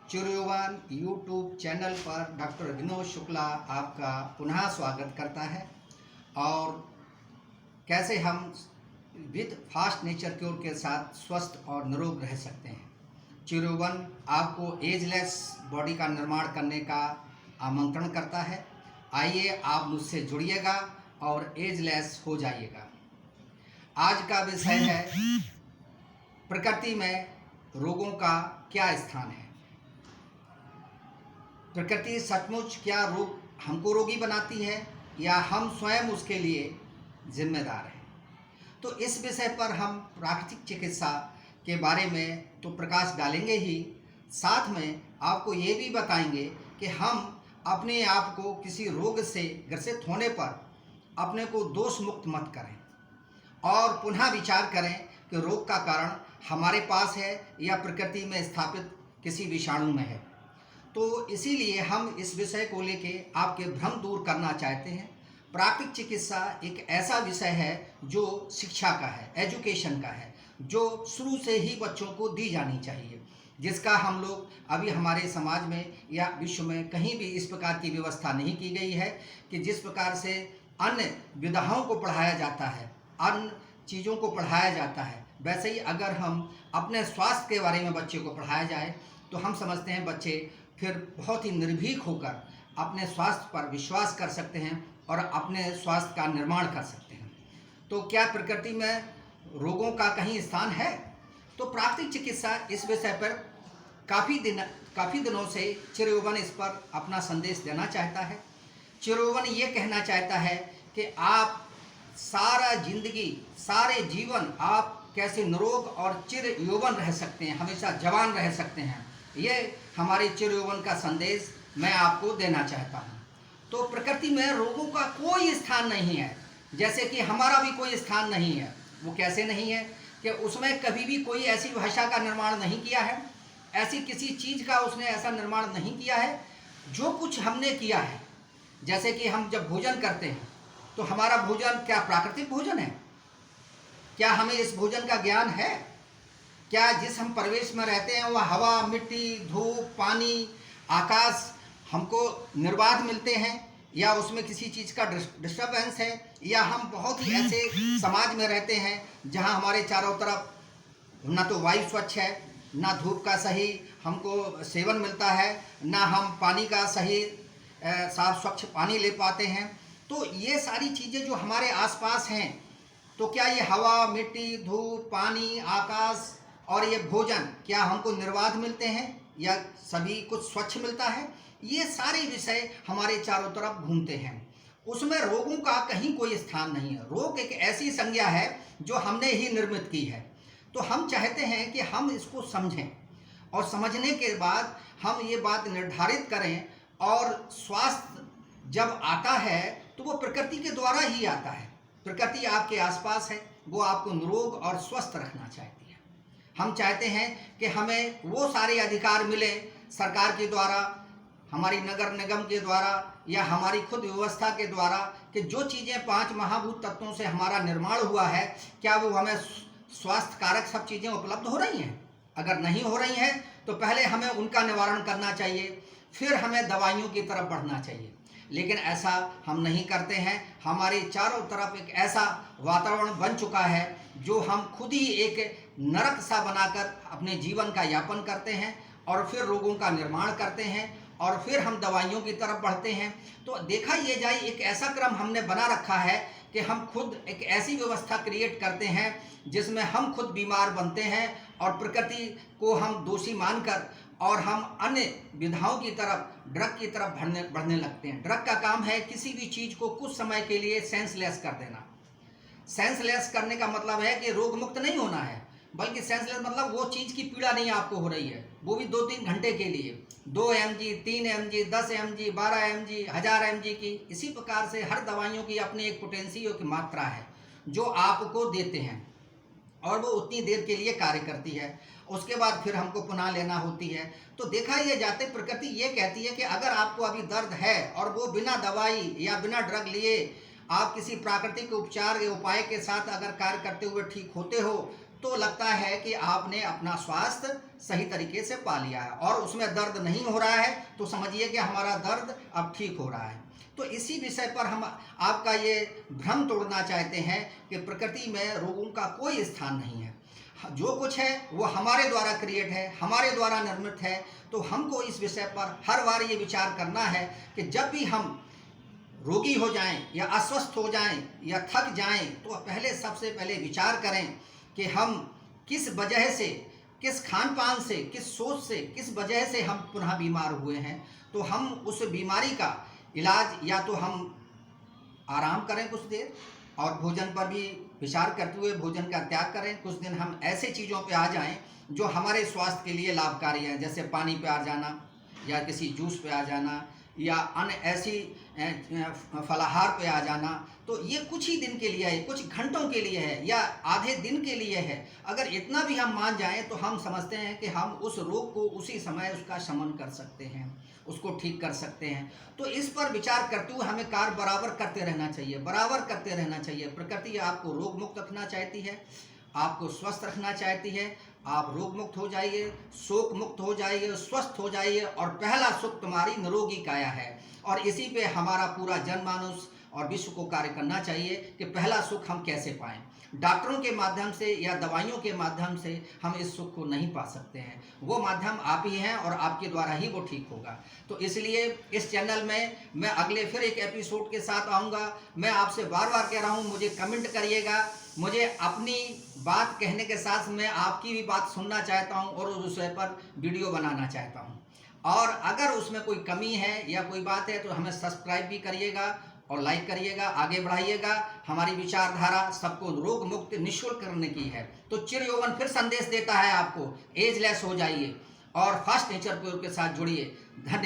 चिरयुवान YouTube channel पर doctor Vinod Shukla आपका पुनः स्वागत करता है। और कैसे हम विद फास्ट नेचर क्योर के साथ स्वस्थ और निरोग रह सकते हैं। चिरयुवान आपको एजलेस बॉडी का निर्माण करने का आमंत्रण करता है। आइए आप मुझसे जुड़िएगा और एजलेस हो जाइएगा। आज का विषय है प्रकृति में रोगों का क्या स्थान है। प्रकृति सचमुच क्या रोग हमको रोगी बनाती है या हम स्वयं उसके लिए जिम्मेदार हैं। तो इस विषय पर हम प्राकृतिक चिकित्सा के बारे में तो प्रकाश डालेंगे ही, साथ में आपको ये भी बताएंगे कि हम अपने आप को किसी रोग से ग्रसित होने पर अपने को दोष मुक्त मत करें और पुनः विचार करें कि रोग का कारण हमारे पास है या प्रकृति में स्थापित किसी विषाणु में है। तो इसीलिए हम इस विषय को लेके आपके भ्रम दूर करना चाहते हैं। प्राकृतिक चिकित्सा एक ऐसा विषय है जो शिक्षा का है, एजुकेशन का है, जो शुरू से ही बच्चों को दी जानी चाहिए, जिसका हम लोग अभी हमारे समाज में या विश्व में कहीं भी इस प्रकार की व्यवस्था नहीं की गई है कि जिस प्रकार से अन्य विधाओं को पढ़ाया जाता है, अन्य चीज़ों को पढ़ाया जाता है, वैसे ही अगर हम अपने स्वास्थ्य के बारे में बच्चे को पढ़ाया जाए तो हम समझते हैं बच्चे फिर बहुत ही निर्भीक होकर अपने स्वास्थ्य पर विश्वास कर सकते हैं और अपने स्वास्थ्य का निर्माण कर सकते हैं। तो क्या प्रकृति में रोगों का कहीं स्थान है? तो प्राकृतिक चिकित्सा इस विषय पर काफ़ी दिनों से चिरयुवान इस पर अपना संदेश देना चाहता है। चिरयुवान ये कहना चाहता है कि आप सारा जिंदगी, सारे जीवन आप कैसे निरोग और चिर यौवन रह सकते हैं, हमेशा जवान रह सकते हैं। ये हमारे चिरयुवान का संदेश मैं आपको देना चाहता हूँ। तो प्रकृति में रोगों का कोई स्थान नहीं है, जैसे कि हमारा भी कोई स्थान नहीं है। वो कैसे नहीं है कि उसमें कभी भी कोई ऐसी भाषा का निर्माण नहीं किया है, ऐसी किसी चीज़ का उसने ऐसा निर्माण नहीं किया है। जो कुछ हमने किया है, जैसे कि हम जब भोजन करते हैं तो हमारा भोजन क्या प्राकृतिक भोजन है? क्या हमें इस भोजन का ज्ञान है? क्या जिस हम परिवेश में रहते हैं वह हवा, मिट्टी, धूप, पानी, आकाश हमको निर्बाध मिलते हैं या उसमें किसी चीज़ का डिस्टर्बेंस है? या हम बहुत ही ऐसे समाज में रहते हैं जहां हमारे चारों तरफ ना तो वायु स्वच्छ है, ना धूप का सही हमको सेवन मिलता है, ना हम पानी का सही साफ स्वच्छ पानी ले पाते हैं। तो ये सारी चीज़ें जो हमारे आसपास हैं, तो क्या ये हवा, मिट्टी, धूप, पानी, आकाश और ये भोजन क्या हमको निर्बाध मिलते हैं या सभी कुछ स्वच्छ मिलता है? ये सारे विषय हमारे चारों तरफ घूमते हैं। उसमें रोगों का कहीं कोई स्थान नहीं है। रोग एक ऐसी संज्ञा है जो हमने ही निर्मित की है। तो हम चाहते हैं कि हम इसको समझें और समझने के बाद हम ये बात निर्धारित करें, और स्वास्थ्य जब आता है तो वो प्रकृति के द्वारा ही आता है। प्रकृति आपके आसपास है, वो आपको निरोग और स्वस्थ रखना चाहती है। हम चाहते हैं कि हमें वो सारे अधिकार मिले सरकार के द्वारा, हमारी नगर निगम के द्वारा या हमारी खुद व्यवस्था के द्वारा, कि जो चीज़ें 5 महाभूत तत्वों से हमारा निर्माण हुआ है, क्या वो हमें स्वास्थ्य कारक सब चीज़ें उपलब्ध हो रही हैं? अगर नहीं हो रही हैं तो पहले हमें उनका निवारण करना चाहिए, फिर हमें दवाइयों की तरफ बढ़ना चाहिए। लेकिन ऐसा हम नहीं करते हैं। हमारे चारों तरफ एक ऐसा वातावरण बन चुका है जो हम खुद ही एक नरक सा बनाकर अपने जीवन का यापन करते हैं और फिर रोगों का निर्माण करते हैं और फिर हम दवाइयों की तरफ बढ़ते हैं। तो देखा ये जाए, एक ऐसा क्रम हमने बना रखा है कि हम खुद एक ऐसी व्यवस्था क्रिएट करते हैं जिसमें हम खुद बीमार बनते हैं और प्रकृति को हम दोषी मानकर और हम अन्य विधाओं की तरफ, ड्रग की तरफ बढ़ने लगते हैं। ड्रग का काम है किसी भी चीज़ को कुछ समय के लिए सेंसलेस कर देना। सेंसलेस करने का मतलब है कि रोग मुक्त नहीं होना है, बल्कि सेंसलेस मतलब वो चीज़ की पीड़ा नहीं आपको हो रही है, वो भी 2-3 घंटे के लिए। 2 mg, 3 mg, 10 mg, 12 mg, 1000 mg की, इसी प्रकार से हर दवाइयों की अपनी एक पोटेंशियल की मात्रा है जो आपको देते हैं और वो उतनी देर के लिए कार्य करती है। उसके बाद फिर हमको पुनः लेना होती है। तो देखा ये जाते प्रकृति ये कहती है कि अगर आपको अभी दर्द है और वो बिना दवाई या बिना ड्रग लिए आप किसी प्राकृतिक उपचार के उपाय के साथ अगर कार्य करते हुए ठीक होते हो, तो लगता है कि आपने अपना स्वास्थ्य सही तरीके से पा लिया है और उसमें दर्द नहीं हो रहा है, तो समझिए कि हमारा दर्द अब ठीक हो रहा है। तो इसी विषय पर हम आपका ये भ्रम तोड़ना चाहते हैं कि प्रकृति में रोगों का कोई स्थान नहीं है। जो कुछ है वो हमारे द्वारा क्रिएट है, हमारे द्वारा निर्मित है। तो हमको इस विषय पर हर बार ये विचार करना है कि जब भी हम रोगी हो जाएं या अस्वस्थ हो जाएं या थक जाएं, तो पहले सबसे पहले विचार करें कि हम किस वजह से, किस खान पान से, किस सोच से, किस वजह से हम पुनः बीमार हुए हैं। तो हम उस बीमारी का इलाज या तो हम आराम करें कुछ देर और भोजन पर भी विचार करते हुए भोजन का त्याग करें। कुछ दिन हम ऐसे चीज़ों पे आ जाएं जो हमारे स्वास्थ्य के लिए लाभकारी हैं, जैसे पानी पे आ जाना या किसी जूस पे आ जाना या अन्य ऐसी फलाहार पे आ जाना। तो ये कुछ ही दिन के लिए है, कुछ घंटों के लिए है या आधे दिन के लिए है। अगर इतना भी हम मान जाएं तो हम समझते हैं कि हम उस रोग को उसी समय उसका शमन कर सकते हैं, उसको ठीक कर सकते हैं। तो इस पर विचार करते हुए हमें कार्य बराबर करते रहना चाहिए, बराबर करते रहना चाहिए। प्रकृति आपको रोग मुक्त रखना चाहती है, आपको स्वस्थ रखना चाहती है। आप रोग मुक्त हो जाइए, शोक मुक्त हो जाइए, स्वस्थ हो जाइए और पहला सुख तुम्हारी निरोगी काया है। और इसी पे हमारा पूरा जनमानस और विश्व को कार्य करना चाहिए कि पहला सुख हम कैसे पाएं। डॉक्टरों के माध्यम से या दवाइयों के माध्यम से हम इस सुख को नहीं पा सकते हैं, वो माध्यम आप ही हैं और आपके द्वारा ही वो ठीक होगा। तो इसलिए इस चैनल में मैं अगले फिर एक एपिसोड के साथ आऊँगा। मैं आपसे बार बार कह रहा हूँ, मुझे कमेंट करिएगा। मुझे अपनी बात कहने के साथ मैं आपकी भी बात सुनना चाहता हूँ और उस विषय पर वीडियो बनाना चाहता हूँ। और अगर उसमें कोई कमी है या कोई बात है तो हमें सब्सक्राइब भी करिएगा और लाइक करिएगा, आगे बढ़ाइएगा। हमारी विचारधारा सबको रोग मुक्त निःशुल्क करने की है। तो चिर यौवन फिर संदेश देता है आपको, एजलेस हो जाइए और फास्ट नेचर के साथ जुड़िए। धन्यवाद।